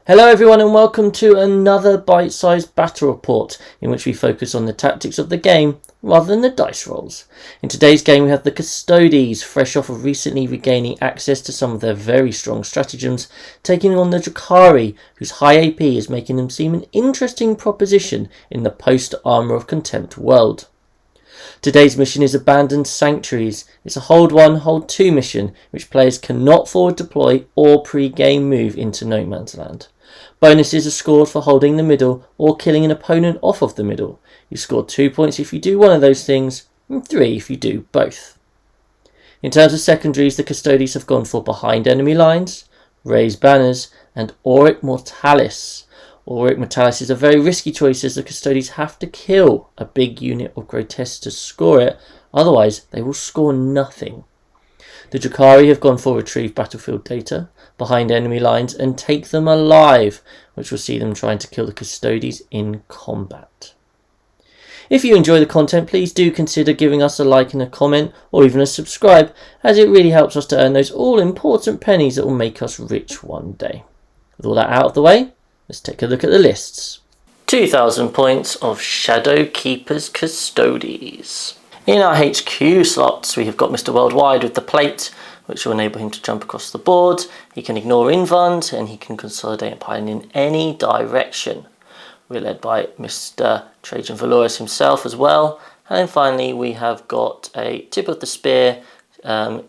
Hello everyone and welcome to another bite-sized battle report in which we focus on the tactics of the game rather than the dice rolls. In today's game we have the Custodes, fresh off of recently regaining access to some of their very strong stratagems, taking on the Drukhari, whose high AP is making them seem an interesting proposition in the post-Armour of Contempt world. Today's mission is Abandoned Sanctuaries. It's a hold 1, hold 2 mission, which players cannot forward deploy or pre-game move into no man's land. Bonuses are scored for holding the middle or killing an opponent off of the middle. You score 2 points if you do one of those things, and 3 if you do both. In terms of secondaries, the Custodes have gone for Behind Enemy Lines, Raise Banners, and Auric Mortalis. Auric Mortalis is a very risky choice as the Custodes have to kill a big unit of Grotesque to score it, otherwise they will score nothing. The Drukhari have gone for Retrieve Battlefield Data, Behind Enemy Lines, and Take Them Alive, which will see them trying to kill the Custodes in combat. If you enjoy the content, please do consider giving us a like and a comment, or even a subscribe, as it really helps us to earn those all-important pennies that will make us rich one day. With all that out of the way, let's take a look at the lists. 2,000 points of Shadow Keeper's Custodes. In our HQ slots, we have got Mr. Worldwide with the plate, which will enable him to jump across the board. He can ignore invulns, and he can consolidate and pile in any direction. We're led by Mr. Trajan Valoris himself as well. And then finally, we have got a Tip of the Spear,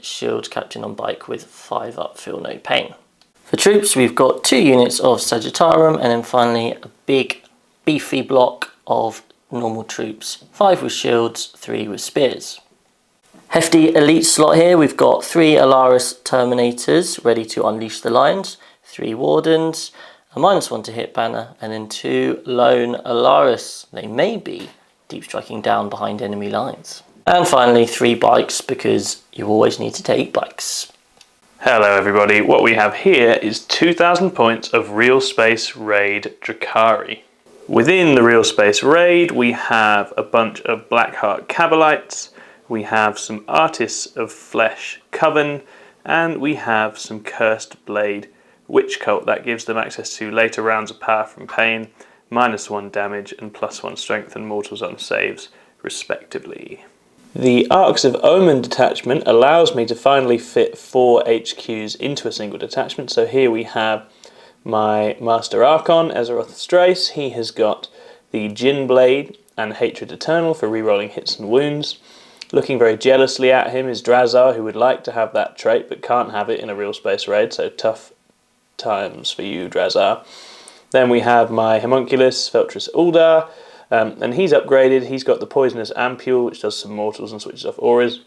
Shield Captain on bike with 5 up, feel no pain. For troops, we've got 2 units of Sagittarum, and then finally a big beefy block of normal troops, 5 with shields, 3 with spears. Hefty elite slot here, we've got 3 Alaris Terminators ready to unleash the lines, 3 Wardens, a -1 to hit banner, and then 2 Lone Alaris. They may be deep striking down behind enemy lines. And finally 3 bikes, because you always need to take bikes. Hello everybody, what we have here is 2,000 points of Real Space Raid Drukhari. Within the Real Space Raid we have a bunch of Blackheart Cabalites, we have some Artists of Flesh Coven, and we have some Cursed Blade Witch Cult. That gives them access to later rounds of Power from Pain, -1 damage and +1 strength and mortals on saves respectively. The Arcs of Omen detachment allows me to finally fit 4 HQs into a single detachment. So here we have my Master Archon, Ezeroth Strace. He has got the Jin Blade and Hatred Eternal for rerolling hits and wounds. Looking very jealously at him is Drazar, who would like to have that trait but can't have it in a Real Space Raid, so tough times for you, Drazar. Then we have my Homunculus, Feltris Uldar. And he's upgraded. He's got the Poisonous Ampule, which does some mortals and switches off auras.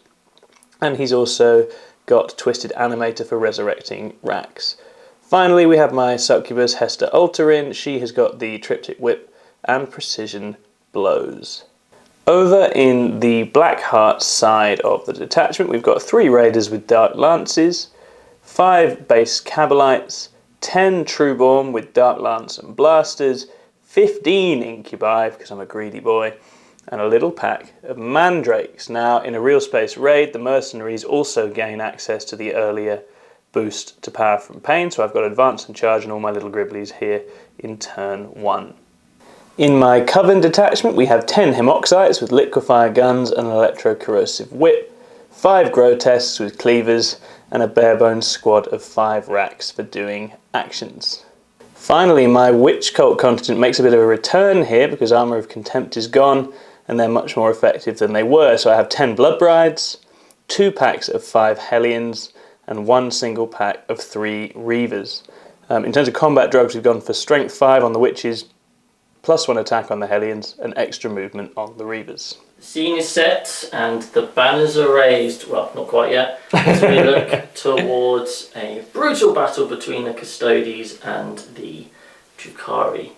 And he's also got Twisted Animator for resurrecting Rax. Finally, we have my Succubus, Hester Ulterin. She has got the Triptych Whip and Precision Blows. Over in the Blackheart side of the detachment, we've got 3 Raiders with Dark Lances, 5 base Cabalites, 10 Trueborn with Dark Lance and Blasters, 15 Incubi, because I'm a greedy boy, and a little pack of Mandrakes. Now, in a Real Space Raid, the Mercenaries also gain access to the earlier boost to Power from Pain, so I've got Advance and Charge and all my little Gribblies here in turn 1. In my Coven detachment, we have 10 Hemoxites with Liquefier Guns and an Electro-Corrosive Whip, 5 Grotesques with Cleavers, and a bare-bones squad of 5 Racks for doing actions. Finally, my Witch Cult contingent makes a bit of a return here because Armour of Contempt is gone and they're much more effective than they were. So I have 10 Blood Brides, 2 packs of 5 Hellions, and 1 single pack of 3 Reavers. In terms of combat drugs, we've gone for Strength 5 on the Witches, +1 attack on the Hellions, and extra movement on the Reavers. The scene is set and the banners are raised. Well, not quite yet. As we look towards a brutal battle between the Custodes and the Drukhari.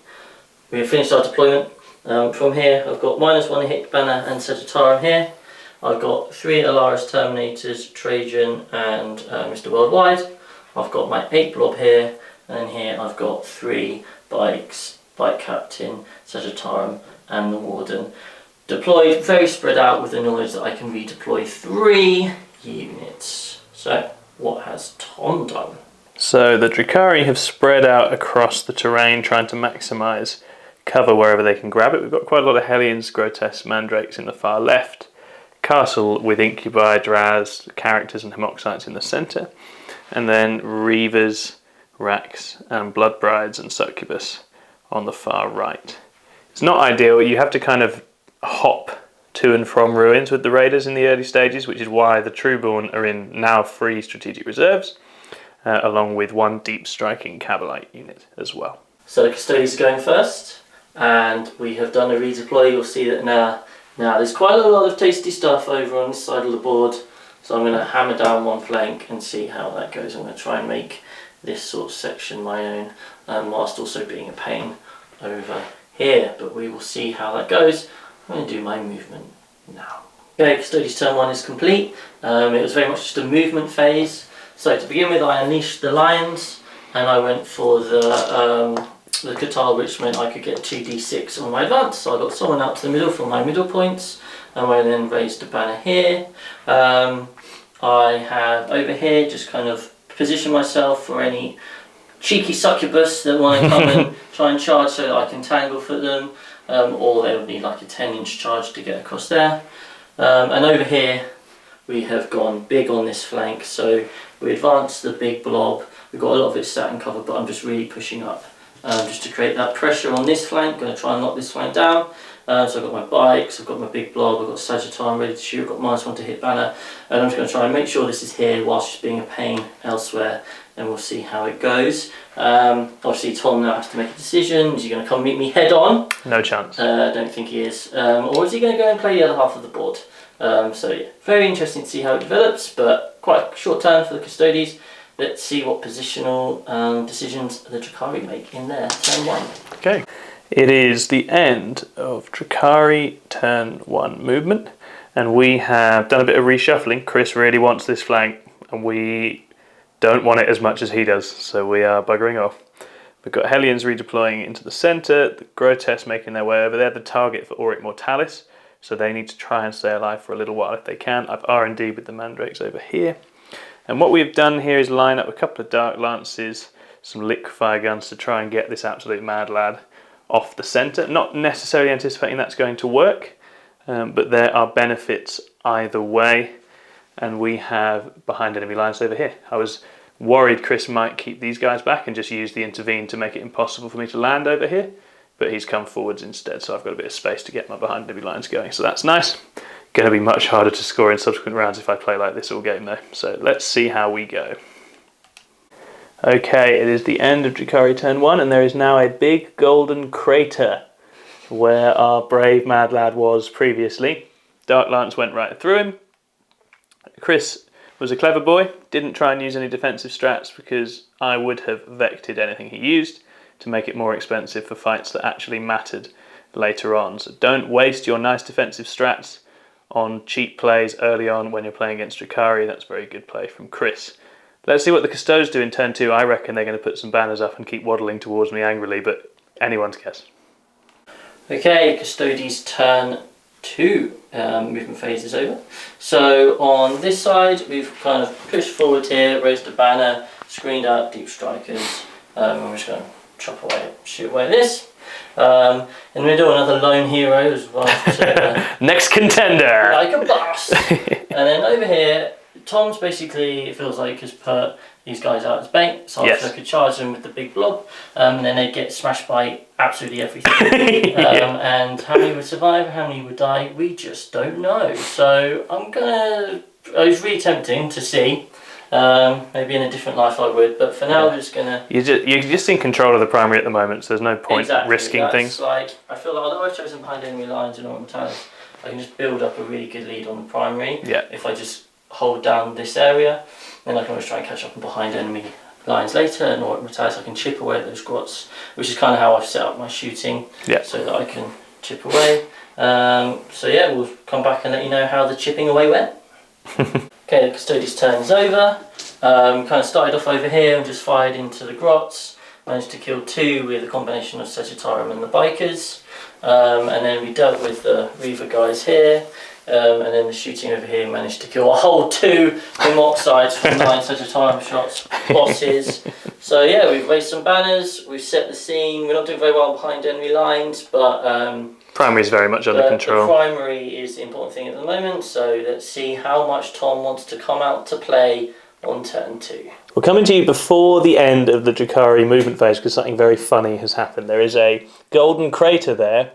We have finished our deployment. From here, I've got -1 hit banner and Sagittarum here. I've got 3 Alaris Terminators, Trajan and Mr. Worldwide. I've got my 8 blob here, and then here I've got 3 bikes, Bike Captain, Sagittarum and the Warden. Deployed, very spread out with the knowledge that I can redeploy 3 units. So, what has Tom done? So the Drukhari have spread out across the terrain, trying to maximise cover wherever they can grab it. We've got quite a lot of Hellions, Grotesques, Mandrakes in the far left, Castle with Incubi, Draz, characters and Hemoxites in the centre, and then Reavers, Racks and Blood Brides and Succubus on the far right. It's not ideal, you have to kind of hop to and from ruins with the Raiders in the early stages, which is why the Trueborn are in now 3 strategic reserves, along with 1 deep striking Cabalite unit as well. So the Custodes are going first, and we have done a redeploy. You'll see that now there's quite a lot of tasty stuff over on this side of the board, so I'm going to hammer down one flank and see how that goes. I'm going to try and make this sort of section my own, whilst also being a pain over here, but we will see how that goes. I'm going to do my movement now. Okay, Custodes turn 1 is complete. It was very much just a movement phase. So to begin with, I unleashed the lions, and I went for the Catal, which meant I could get 2d6 on my advance. So I got someone out to the middle for my middle points, and I then raised the banner here. I have over here just kind of positioned myself for any cheeky succubus that want to come and try and charge, so that I can tangle for them, or they would need like a 10-inch charge to get across there. And over here we have gone big on this flank, so we advanced the big blob. We've got a lot of it sat in cover, but I'm just really pushing up just to create that pressure on this flank. I'm going to try and lock this flank down. So I've got my bikes, I've got my big blob, I've got Sagittar ready to shoot, I've got -1 to hit banner, and I'm just going to try and make sure this is here whilst just being a pain elsewhere, and we'll see how it goes. Obviously Tom now has to make a decision. Is he going to come meet me head on? No chance. I don't think he is. Or is he going to go and play the other half of the board? So yeah, very interesting to see how it develops, but quite a short turn for the Custodes. Let's see what positional decisions the Drukhari make in their turn 1. Okay. It is the end of Drukhari turn 1 movement, and we have done a bit of reshuffling. Chris really wants this flank, and we don't want it as much as he does, so we are buggering off. We've got Hellions redeploying into the centre, the Grotesques making their way over there, the target for Auric Mortalis, so they need to try and stay alive for a little while if they can. I've R&D'd with the Mandrakes over here. And what we've done here is line up a couple of Dark Lances, some Liquefire Guns to try and get this absolute mad lad off the centre. Not necessarily anticipating that's going to work, but there are benefits either way. And we have behind enemy lines over here. I was worried Chris might keep these guys back and just use the intervene to make it impossible for me to land over here, but he's come forwards instead, so I've got a bit of space to get my behind enemy lines going, so that's nice. Going to be much harder to score in subsequent rounds if I play like this all game though, so let's see how we go. Okay, it is the end of Drukhari turn 1, and there is now a big golden crater where our brave mad lad was previously. Dark Lance went right through him. Chris was a clever boy, didn't try and use any defensive strats because I would have vected anything he used to make it more expensive for fights that actually mattered later on. So don't waste your nice defensive strats on cheap plays early on when you're playing against Drukhari. That's very good play from Chris. Let's see what the Custodes do in turn 2. I reckon they're going to put some banners up and keep waddling towards me angrily, but anyone's guess. Okay, Custodes turn 2 movement phase is over. So on this side, we've kind of pushed forward here, raised the banner, screened out deep strikers, and we're just going to chop away, shoot away this. In the middle, another lone hero as well. So, next contender! Like a boss! And then over here, Tom's basically, it feels like, has put these guys out as bait, so I could charge them with the big blob, and then they'd get smashed by absolutely everything. And how many would survive, how many would die, we just don't know. So I was really tempting to see. Maybe in a different life I would, but for now we're just gonna... You're just in control of the primary at the moment, so there's no point risking things. Like, I feel like although I've chosen behind enemy lines and Auric Mortalis, I can just build up a really good lead on the primary. If I just hold down this area, then I can always try and catch up on behind enemy lines later, and Auric Mortalis I can chip away at those grots, which is kind of how I've set up my shooting, so that I can chip away. So yeah, we'll come back and let you know how the chipping away went. Okay, the Custodes turn is over. Kind of started off over here and just fired into the grots. Managed to kill 2 with a combination of Sagittarium and the bikers. And then we dealt with the Reaver guys here. And then the shooting over here managed to kill a whole 2 Hemoxides from 9 Sagittarium shots, bosses. So yeah, we've raised some banners, we've set the scene. We're not doing very well behind enemy lines, but primary is very much under control. The primary is the important thing at the moment, so let's see how much Tom wants to come out to play on turn 2. We're coming to you before the end of the Drukhari movement phase because something very funny has happened. There is a golden crater there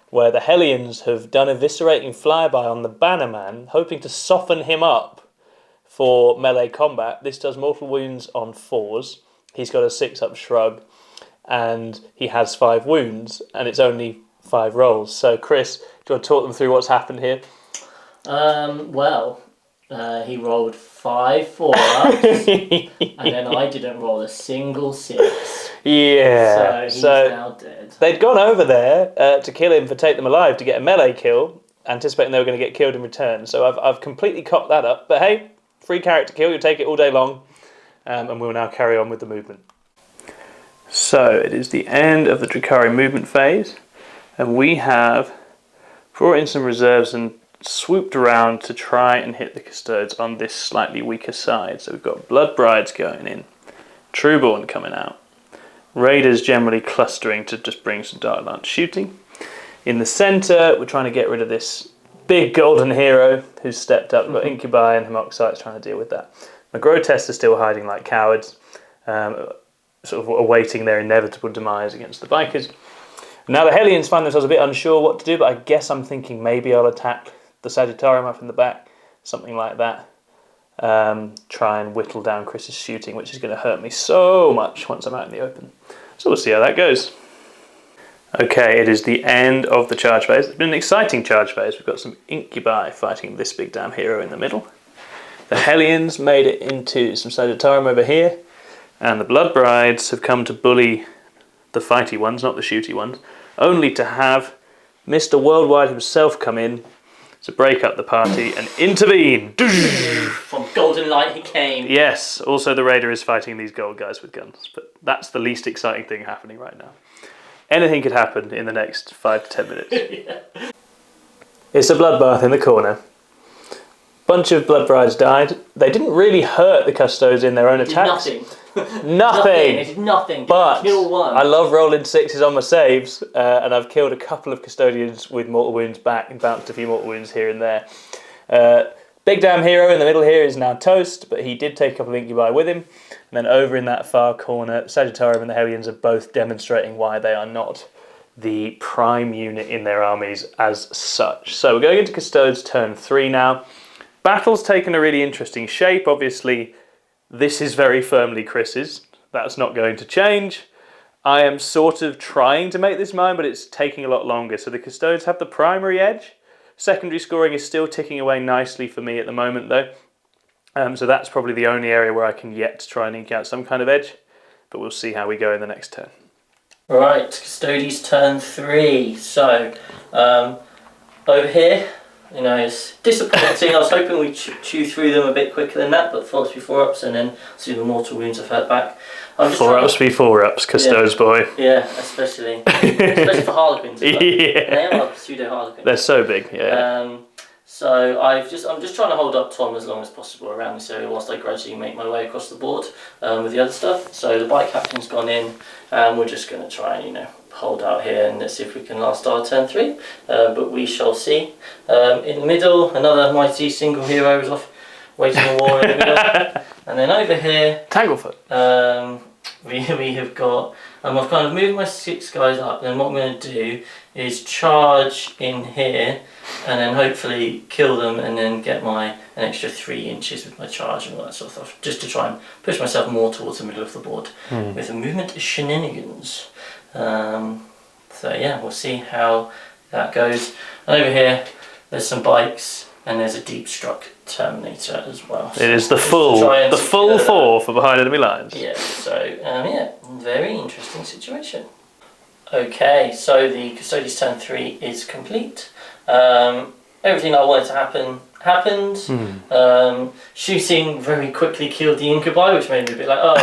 where the Hellions have done eviscerating flyby on the Bannerman, hoping to soften him up for melee combat. This does mortal wounds on 4s. He's got a 6-up shrug, and he has 5 wounds, and it's only 5 rolls. So, Chris, do you want to talk them through what's happened here? He rolled 5 4-ups, and then I didn't roll a single 6. Yeah. So he's now dead. They'd gone over there to kill him for Take Them Alive to get a melee kill, anticipating they were going to get killed in return. So I've completely cocked that up. But hey, free character kill, you'll take it all day long. And we'll now carry on with the movement. So it is the end of the Drukhari movement phase, and we have brought in some reserves and swooped around to try and hit the Custodes on this slightly weaker side. So we've got Blood Brides going in, Trueborn coming out, Raiders generally clustering to just bring some Dark Lance shooting. In the centre, we're trying to get rid of this big golden hero who's stepped up. We've got Incubi and Hemoxites trying to deal with that. The Grotesques are still hiding like cowards, sort of awaiting their inevitable demise against the Bikers. Now the Hellions find themselves a bit unsure what to do, but I guess I'm thinking maybe I'll attack the Sagittarium up in the back, something like that. Try and whittle down Chris's shooting, which is going to hurt me so much once I'm out in the open. So we'll see how that goes. Okay, it is the end of the charge phase. It's been an exciting charge phase. We've got some Incubi fighting this big damn hero in the middle. The Hellions made it into some Sagittarium over here, and the Blood Brides have come to bully the fighty ones, not the shooty ones, only to have Mr. Worldwide himself come in to break up the party and intervene. From Golden Light he came. Yes, also the Raider is fighting these gold guys with guns, but that's the least exciting thing happening right now. Anything could happen in the next 5 to 10 minutes. Yeah. It's a bloodbath in the corner. Bunch of Blood Brides died. They didn't really hurt the Custodes in their own attacks. Nothing. Nothing. They did nothing. But kill one. I love rolling 6s on my saves, and I've killed a couple of Custodians with mortal wounds back and bounced a few mortal wounds here and there. Big damn hero in the middle here is now toast, but he did take a couple of Incubi with him. And then over in that far corner, Sagittarium and the Hellions are both demonstrating why they are not the prime unit in their armies as such. So we're going into Custodes turn 3 now. Battle's taken a really interesting shape. Obviously, this is very firmly Chris's. That's not going to change. I am sort of trying to make this mine, but it's taking a lot longer. So the Custodes have the primary edge. Secondary scoring is still ticking away nicely for me at the moment, though. So that's probably the only area where I can yet try and ink out some kind of edge. But we'll see how we go in the next turn. Right, Custodes turn 3. So, over here, you know, it's disappointing. I was hoping we'd chew through them a bit quicker than that, but 4-ups be 4-ups, and then see the mortal wounds I've hurt back. 4-ups be 4-ups, Custodes boy. Yeah, especially for Harlequins. Yeah. They are like pseudo Harlequins. They're so big, yeah. So I'm just trying to hold up Tom as long as possible around this area whilst I gradually make my way across the board with the other stuff. So the bike captain's gone in, and we're just going to try and, you know, hold out here and let's see if we can last our turn 3. But we shall see. In the middle, another mighty single hero is off waging a war in the middle. And then over here, Tanglefoot. we have got, I've kind of moved my 6 guys up, and what I'm going to do is charge in here and then hopefully kill them and then get an extra 3 inches with my charge and all that sort of stuff, just to try and push myself more towards the middle of the board with the movement shenanigans. So yeah, we'll see how that goes. And over here, there's some bikes and there's a deep struck Terminator as well. It is the full 4 for behind enemy lines. Yeah, so yeah, very interesting situation. Okay, so the Custodes turn 3 is complete. Everything I wanted to happen happened. Shooting very quickly killed the Incubi, which made me a bit like, oh.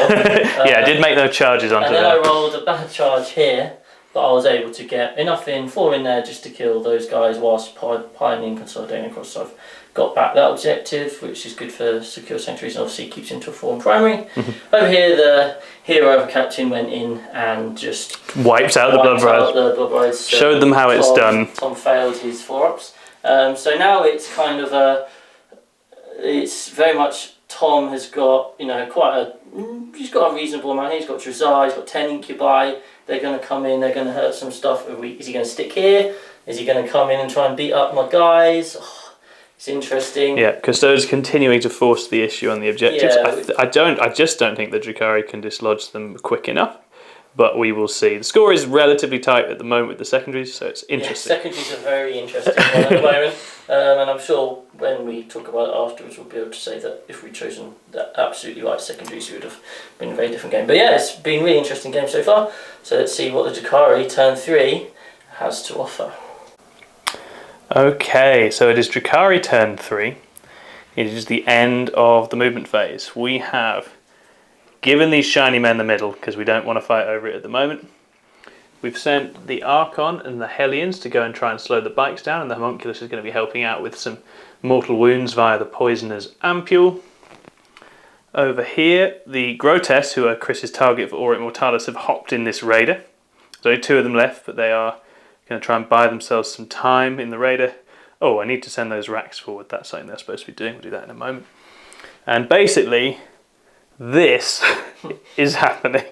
Yeah, I did make no charges onto that. And then I rolled a bad charge here, but I was able to get enough in, 4 in there just to kill those guys whilst piling and consolidating across. So I've got back that objective, which is good for secure sanctuaries, and obviously keeps into a 4 in primary. Over here, the hero of a captain went in and just wiped out the blood brides. Showed them how it's done. Tom failed his 4-ups. So now it's kind of it's very much Tom has got, you know, he's got a reasonable amount here. He's got Drukhari, he's got 10 incubi. They're going to come in, they're going to hurt some stuff. Is he going to stick here? Is he going to come in and try and beat up my guys? Oh, it's interesting. Yeah, Custodes continuing to force the issue on the objectives. Yeah. I just don't think the Drukhari can dislodge them quick enough. But we will see. The score is relatively tight at the moment with the secondaries, so it's interesting. Yeah, secondaries are very interesting one at the moment. And I'm sure when we talk about it afterwards, we'll be able to say that if we'd chosen the absolutely right secondaries, it would have been a very different game. But yeah, it's been a really interesting game so far. So let's see what the Drukhari turn 3 has to offer. Okay, so it is Drukhari turn 3. It is the end of the movement phase. We have given these shiny men the middle because we don't want to fight over it at the moment. We've sent the Archon and the Hellions to go and try and slow the bikes down, and the Homunculus is going to be helping out with some mortal wounds via the Poisoner's Ampule. Over here, the Grotesques, who are Chris's target for Aura Immortalis, have hopped in this Raider. There's only 2 of them left, but they are going to try and buy themselves some time in the Raider. Oh, I need to send those racks forward. That's something they're supposed to be doing. We'll do that in a moment. And basically, this is happening.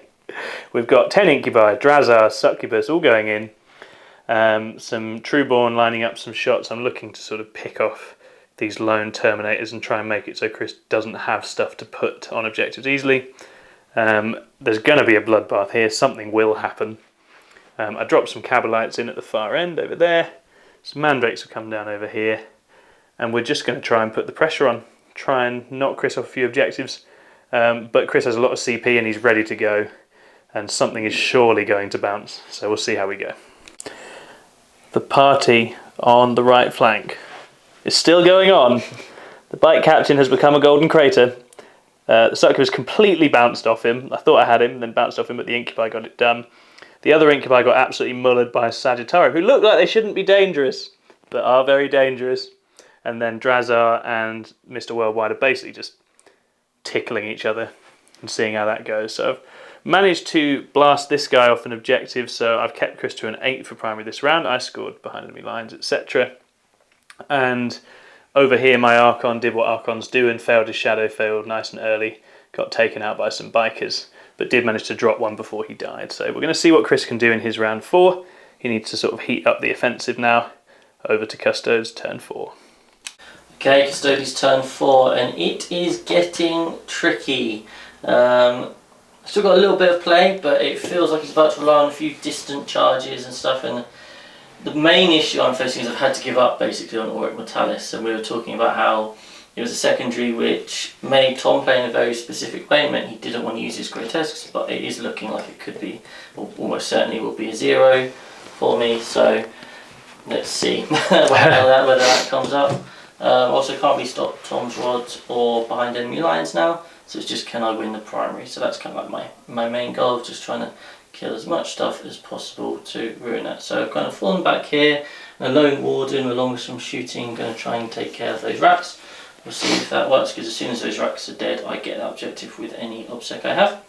We've got 10 Incubi, Drazar, Succubus all going in. Some Trueborn lining up some shots. I'm looking to sort of pick off these lone Terminators and try and make it so Chris doesn't have stuff to put on objectives easily. There's going to be a bloodbath here. Something will happen. I dropped some Cabalites in at the far end over there. Some Mandrakes have come down over here. And we're just going to try and put the pressure on. Try and knock Chris off a few objectives. But Chris has a lot of CP and he's ready to go. And something is surely going to bounce. So we'll see how we go. The party on the right flank is still going on. The bike captain has become a golden crater. The Succubus completely bounced off him. I thought I had him, then bounced off him, but the Incubi got it done. The other Incubi got absolutely mullered by a Sagittario, who look like they shouldn't be dangerous, but are very dangerous. And then Drazar and Mr. Worldwide are basically just tickling each other and seeing how that goes. So I've managed to blast this guy off an objective, so I've kept Chris to an 8 for primary this round. I scored behind enemy lines, etc. And over here my Archon did what Archons do and failed his shadow field nice and early. Got taken out by some bikers, but did manage to drop one before he died. So we're going to see what Chris can do in his round 4. He needs to sort of heat up the offensive now. Over to Custodes, turn 4. Okay, Custodes turn 4, and it is getting tricky. Still got a little bit of play, but it feels like it's about to rely on a few distant charges and stuff. And the main issue I'm facing is I've had to give up basically on Auric Mortalis, and we were talking about how it was a secondary which made Tom play in a very specific way. It meant he didn't want to use his Grotesques, but it is looking like it could be, or almost certainly will be, a 0 for me. So let's see whether that comes up. Also can't be stopped Tom's rods or behind enemy lines now, so it's just can I win the primary. So that's kind of like my main goal, just trying to kill as much stuff as possible to ruin that. So I've kind of fallen back here, and a lone warden along with some shooting, going to try and take care of those rats. We'll see if that works, because as soon as those rats are dead I get that objective with any obsec I have.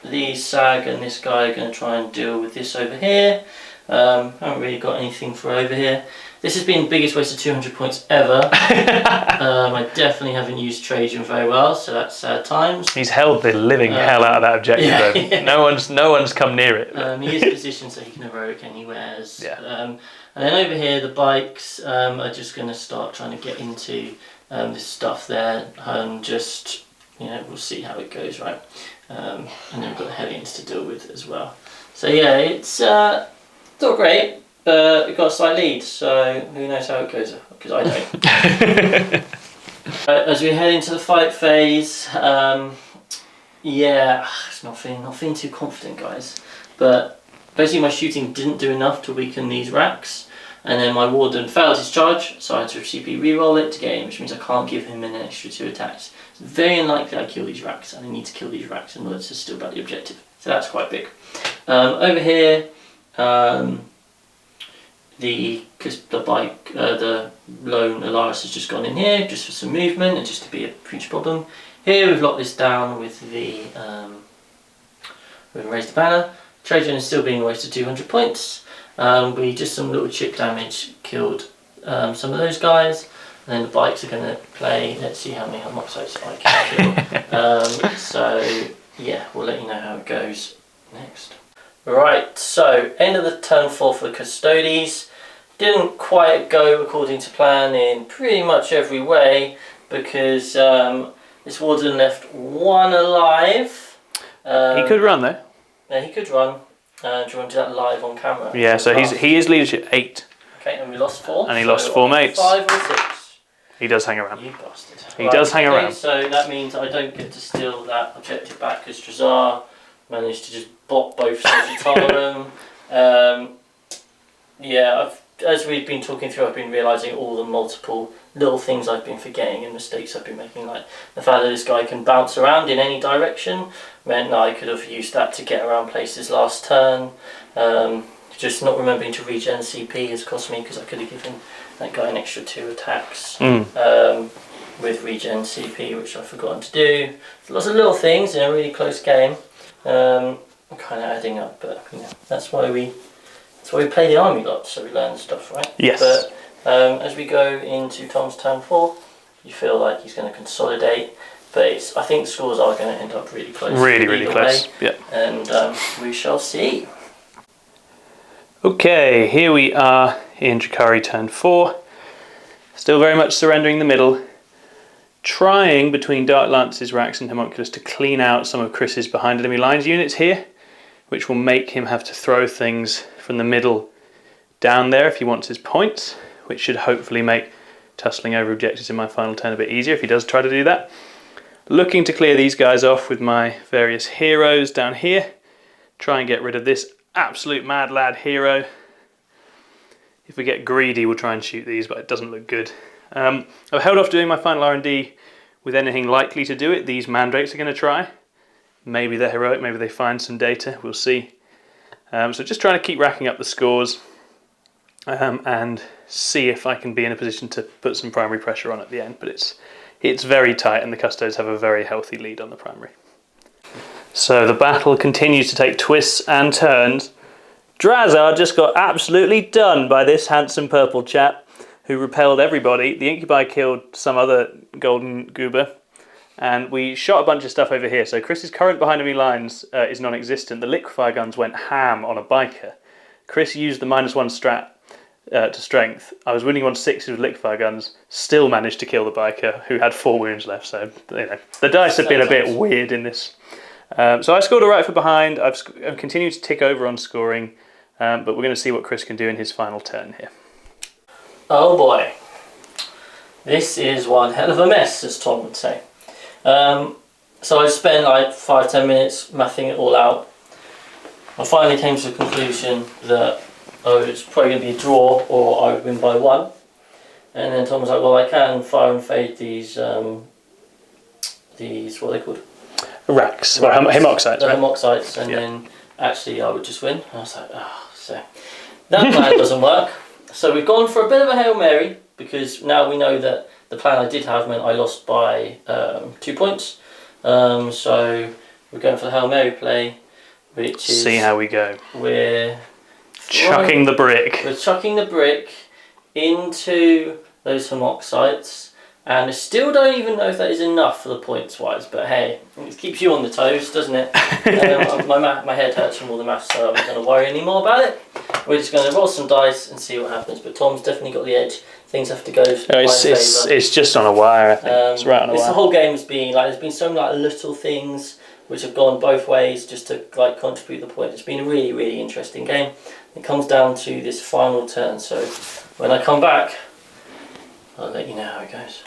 The Sag and this guy are going to try and deal with this over here. Haven't really got anything for over here. This has been the biggest waste of 200 points ever. I definitely haven't used Trajan very well, so that's sad times. He's held the living hell out of that objective, yeah, though. Yeah. No one's come near it. He is positioned so he can heroic anywhere. Yeah. And then over here, the bikes are just going to start trying to get into this stuff there, and just, we'll see how it goes, right? And then we've got the Hellions to deal with as well. So yeah, it's not great. We've got a slight lead, so who knows how it goes, because I don't. As we head into the fight phase, it's not feeling too confident, guys. But basically my shooting didn't do enough to weaken these racks, and then my warden failed his charge, so I had to CP re-roll it to get in, which means I can't give him an extra 2 attacks. It's very unlikely I kill these racks, and I need to kill these racks in order to still bat the objective. So that's quite big. Over here, The lone Alaris has just gone in here just for some movement and just to be a future problem. Here we've locked this down with the we've raised the banner. Trajan is still being wasted 200 points. We just some little chip damage killed some of those guys, and then the bikes are going to play. Let's see how many homoxites I can kill. So yeah, we'll let you know how it goes next. Right, so end of the turn 4 for the Custodes. Didn't quite go according to plan in pretty much every way, because this warden left 1 alive. He could run though. Yeah, he could run. Do you want to do that live on camera? Yeah, so he is leadership 8. Okay, and we lost 4. And he lost 4 mates. 5 or 6. He does hang around. You bastard. He does hang around. So that means I don't get to steal that objective back, because Drazar managed to just bot both Sagittarum. Yeah, as we've been talking through, I've been realising all the multiple little things I've been forgetting and mistakes I've been making, like the fact that this guy can bounce around in any direction meant that I could have used that to get around places last turn. Just not remembering to regen CP has cost me, because I could have given that guy an extra 2 attacks with regen CP, which I've forgotten to do. So lots of little things in a really close game. I'm kind of adding up, but you know, that's why we play the army lot, so we learn stuff, right? Yes. But as we go into Tom's turn 4, you feel like he's going to consolidate, but I think the scores are going to end up really close. Really close. Yeah. And we shall see. Okay, here we are in Drukhari turn 4. Still very much surrendering the middle. Trying between Dark Lances, Rax and Homunculus to clean out some of Chris's behind enemy lines units here, which will make him have to throw things from the middle down there if he wants his points, which should hopefully make tussling over objectives in my final turn a bit easier if he does try to do that. Looking to clear these guys off with my various heroes down here. Try and get rid of this absolute mad lad hero. If we get greedy, we'll try and shoot these, but it doesn't look good. I've held off doing my final R&D with anything likely to do it. These mandrakes are going to try. Maybe they're heroic, maybe they find some data, we'll see. So just trying to keep racking up the scores and see if I can be in a position to put some primary pressure on at the end, but it's very tight and the Custodes have a very healthy lead on the primary. So the battle continues to take twists and turns. Drazar just got absolutely done by this handsome purple chap who repelled everybody. The Incubi killed some other golden goober, and we shot a bunch of stuff over here. So Chris's current behind enemy lines is non-existent. The liquefier guns went ham on a biker. Chris used the -1 strat to strength. I was winning on 6s with liquefier guns, still managed to kill the biker who had 4 wounds left. So you know, the dice have been a bit weird in this. So I scored a right for behind. I've continued to tick over on scoring, but we're going to see what Chris can do in his final turn here. Oh boy, this is one hell of a mess, as Tom would say. So I spent like 5-10 minutes mathing it all out. I finally came to the conclusion that it's probably going to be a draw or I would win by 1. And then Tom was like, well, I can fire and fade these what are they called? Racks, or Homoxites, the right? Homoxites, and then actually I would just win. I was like, oh, so that plan doesn't work. So we've gone for a bit of a Hail Mary, because now we know that the plan I did have meant I lost by 2 points. So we're going for the Hail Mary play, which is... See how we go. We're chucking the brick. We're chucking the brick into those Homoxites. And I still don't even know if that is enough for the points wise, but hey, it keeps you on the toes, doesn't it? My head hurts from all the maths, so I'm not going to worry anymore about it. We're just going to roll some dice and see what happens, but Tom's definitely got the edge. Things have to go it's just on a wire, I think. It's right on a wire. The whole game has been, like, there's been so many like, little things which have gone both ways just to like contribute the point. It's been a really, really interesting game. It comes down to this final turn, so when I come back, I'll let you know how it goes.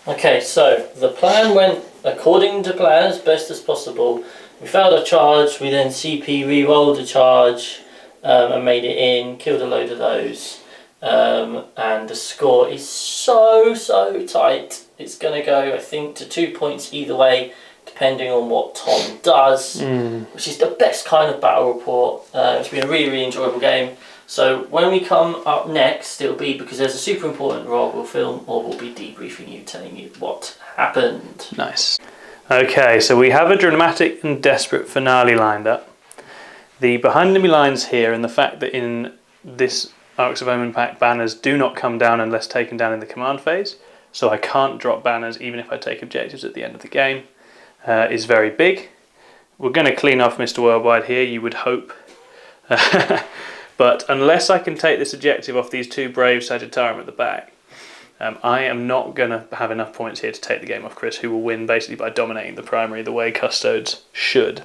Okay, so the plan went according to plan as best as possible. We failed a charge, we then CP re-rolled a charge and made it in, killed a load of those. And the score is so tight. It's going to go, I think, to 2 points either way. depending on what Tom does, which is the best kind of battle report. It's been a really, really enjoyable game. So when we come up next, it'll be because there's a super important role we'll film, or we'll be debriefing you, telling you what happened. Nice. Okay, so we have a dramatic and desperate finale lined up. The behind enemy lines here, and the fact that in this Arcs of Omen pack, banners do not come down unless taken down in the command phase, so I can't drop banners even if I take objectives at the end of the game, is very big. We're going to clean off Mr. Worldwide here, you would hope. But unless I can take this objective off these two brave Sagittarium at the back, I am not going to have enough points here to take the game off Chris, who will win basically by dominating the primary the way Custodes should.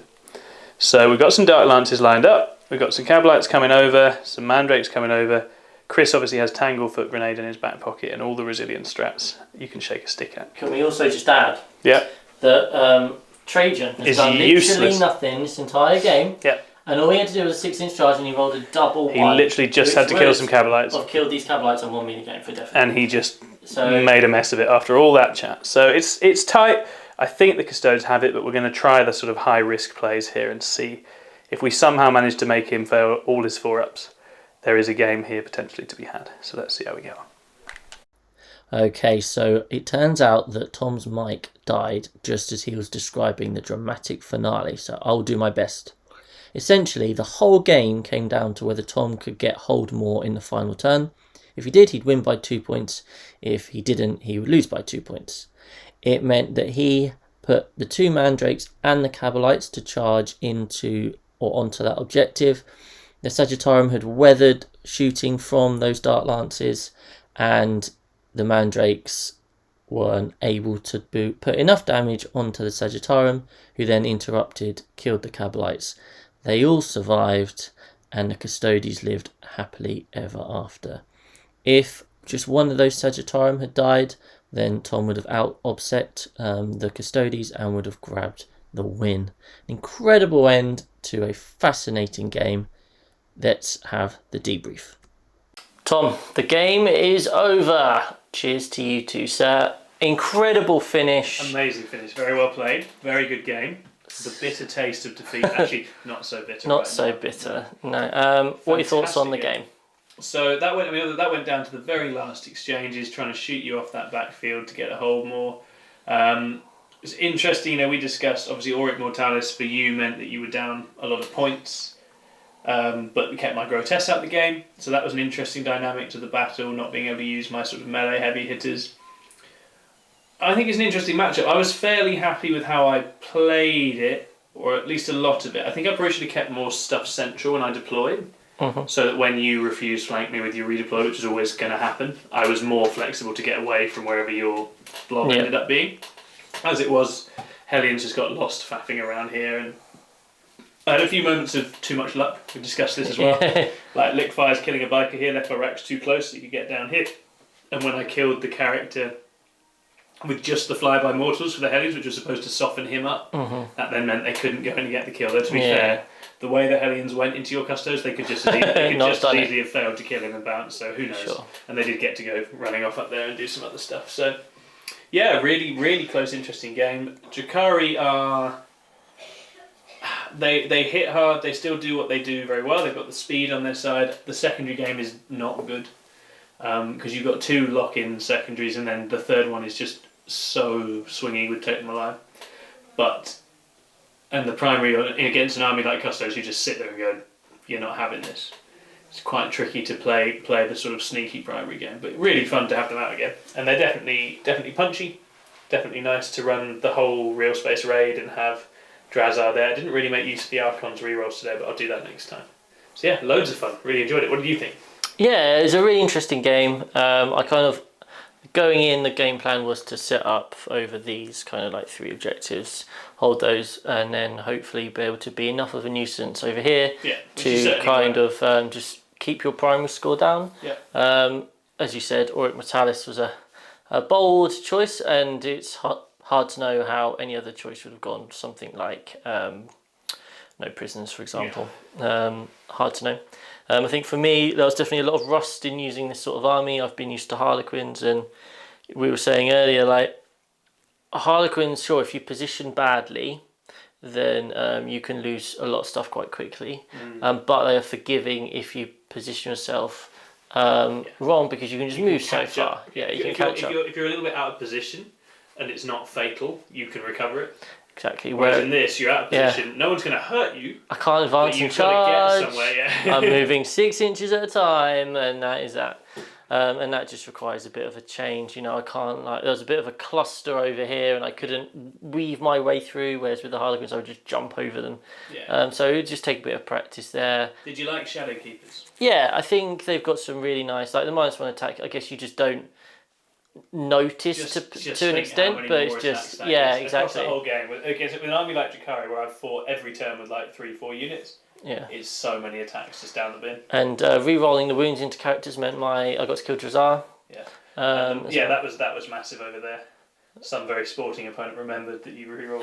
So we've got some Dark Lances lined up, we've got some Cabalites coming over, some Mandrakes coming over. Chris obviously has Tanglefoot Grenade in his back pocket and all the resilience strats you can shake a stick at. Can we also just add that Trajan has done literally nothing this entire game? Yep. And all he had to do was a 6-inch charge and he rolled a double He literally just had to kill some Cabalites. I've killed these Cabalites and won me the game for definite. And he just made a mess of it after all that chat. So it's tight. I think the Custodes have it, but we're going to try the sort of high risk plays here and see if we somehow manage to make him fail all his 4-ups. There is a game here potentially to be had. So let's see how we go. Okay, so it turns out that Tom's mic died just as he was describing the dramatic finale, so I'll do my best. Essentially, the whole game came down to whether Tom could get hold more in the final turn. If he did, he'd win by 2 points. If he didn't, he would lose by 2 points. It meant that he put the 2 Mandrakes and the Cabalites to charge into or onto that objective. The Sagittarium had weathered shooting from those Dark Lances, and the Mandrakes weren't able to put enough damage onto the Sagittarium, who then interrupted, killed the Cabalites. They all survived, and the Custodes lived happily ever after. If just one of those Sagittarium had died, then Tom would have out-obset the Custodes and would have grabbed the win. An incredible end to a fascinating game. Let's have the debrief. Tom, the game is over. Cheers to you two, sir. Incredible finish. Amazing finish. Very well played. Very good game. The bitter taste of defeat. Actually, not so bitter. Not so bitter. No. What are your thoughts on the game? So that went down to the very last exchanges, trying to shoot you off that backfield to get a hold more. It's interesting. We discussed obviously Auric Mortalis for you meant that you were down a lot of points, but we kept my Grotesque out of the game. So that was an interesting dynamic to the battle, not being able to use my sort of melee heavy hitters. I think it's an interesting matchup. I was fairly happy with how I played it, or at least a lot of it. I think I probably should have kept more stuff central when I deployed, so that when you refused flank me with your redeploy, which is always going to happen, I was more flexible to get away from wherever your blob ended up being. As it was, Hellions just got lost faffing around here, and I had a few moments of too much luck. We discussed this as well. Like Lickfire's killing a biker here, left my racks too close so you could get down here. And when I killed the character with just the flyby mortals for the Hellions, which was supposed to soften him up, that then meant they couldn't go in and get the kill. Though to be fair, the way the Hellions went into your Custodes, they could just as easily have failed to kill him and bounce, so who knows. Sure. And they did get to go running off up there and do some other stuff. So yeah, really, really close, interesting game. Drukhari are... They hit hard, they still do what they do very well. They've got the speed on their side. The secondary game is not good, because you've got 2 lock-in secondaries, and then the third one is just so swingy with Totem Alive. And the primary against an army like Custodes, you just sit there and go, you're not having this. It's quite tricky to play the sort of sneaky primary game, but really fun to have them out again. And they're definitely punchy, definitely nice to run the whole real space raid and have Drazar there. I didn't really make use of the Archon's rerolls today, but I'll do that next time. So yeah, loads of fun. Really enjoyed it. What did you think? Yeah, it was a really interesting game. Going in, the game plan was to set up over these kind of like 3 objectives, hold those, and then hopefully be able to be enough of a nuisance over here to kind of just keep your primary score down. Yeah. As you said, Auric Mortalis was a bold choice, and it's hard to know how any other choice would have gone. Something like no prisoners, for example. Yeah. Hard to know. I think for me, there was definitely a lot of rust in using this sort of army. I've been used to Harlequins, and we were saying earlier, like, Harlequins, sure, if you position badly, then you can lose a lot of stuff quite quickly. But they are forgiving if you position yourself wrong, because you can just move so far. Yeah, you can catch up. If you're a little bit out of position and it's not fatal, you can recover it. Exactly. Whereas in this, you're out of position. No one's going to hurt you. I can't advance and charge. Got to get somewhere. Yeah. I'm moving 6 inches at a time, and that is that. And that just requires a bit of a change. You know, I can't, like, there's a bit of a cluster over here and I couldn't weave my way through, whereas with the Harlequins I would just jump over them. Yeah. So it would just take a bit of practice there. Did you like Shadow Keepers? Yeah, I think they've got some really nice, like the -1 attack, I guess you just don't notice to an extent, but it's just, yeah, exactly. Across the whole game, with an army like Drukhari, where I've fought every turn with like 3-4 units, it's so many attacks just down the bin. And re-rolling the wounds into characters meant I got to kill Drazar. Yeah. That was massive over there. Some very sporting opponent remembered that you re-rolled.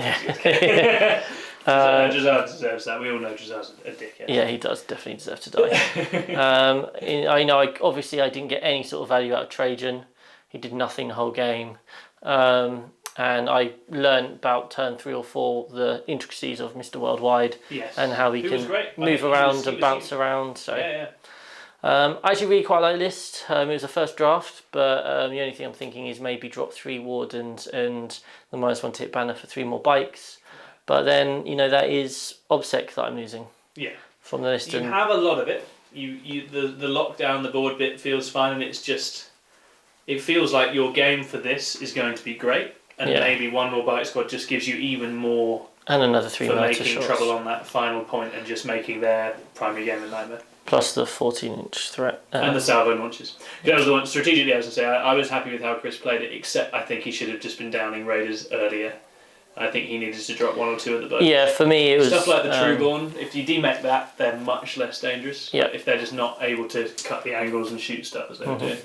Drazar deserves that. We all know Drazar's a dickhead. Yeah, he does definitely deserve to die. I know. Obviously, I didn't get any sort of value out of Trajan. He did nothing the whole game. And I learned about turn 3 or 4 the intricacies of Mr. Worldwide and how he can move around and bounce around. So I actually really quite like the list. It was a first draft, but the only thing I'm thinking is maybe drop 3 Wardens and the -1 tip banner for 3 more bikes. But then, you know, that is OBSEC that I'm losing. Yeah. From the list. You have a lot of it. The lockdown, the board bit feels fine, and it's just, it feels like your game for this is going to be great. And maybe 1 more bike squad just gives you even more. And another 3 for motor making trouble on that final point and just making their primary game a nightmare. Plus the 14-inch threat. And the salvo launches. That was the one, strategically, I was going to say, I was happy with how Chris played it, except I think he should have just been downing Raiders earlier. I think he needed to drop 1 or 2 at the boat. Yeah, for me it was... Stuff like the Trueborn, if you demech that, they're much less dangerous. Yeah. If they're just not able to cut the angles and shoot stuff as they were doing.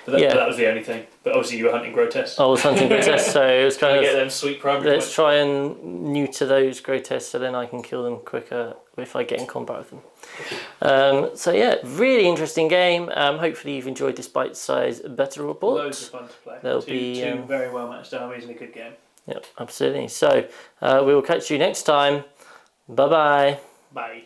But that was the only thing. But obviously you were hunting grotesques. I was hunting grotesques, so it was kind of... get them sweet primary Let's try and neuter those grotesques so then I can kill them quicker if I get in combat with them. So yeah, really interesting game. Hopefully you've enjoyed this bite-sized battle report. Loads of fun to play. There'll be two very well matched armies and a good game. Yep, absolutely. So we will catch you next time. Bye-bye. Bye.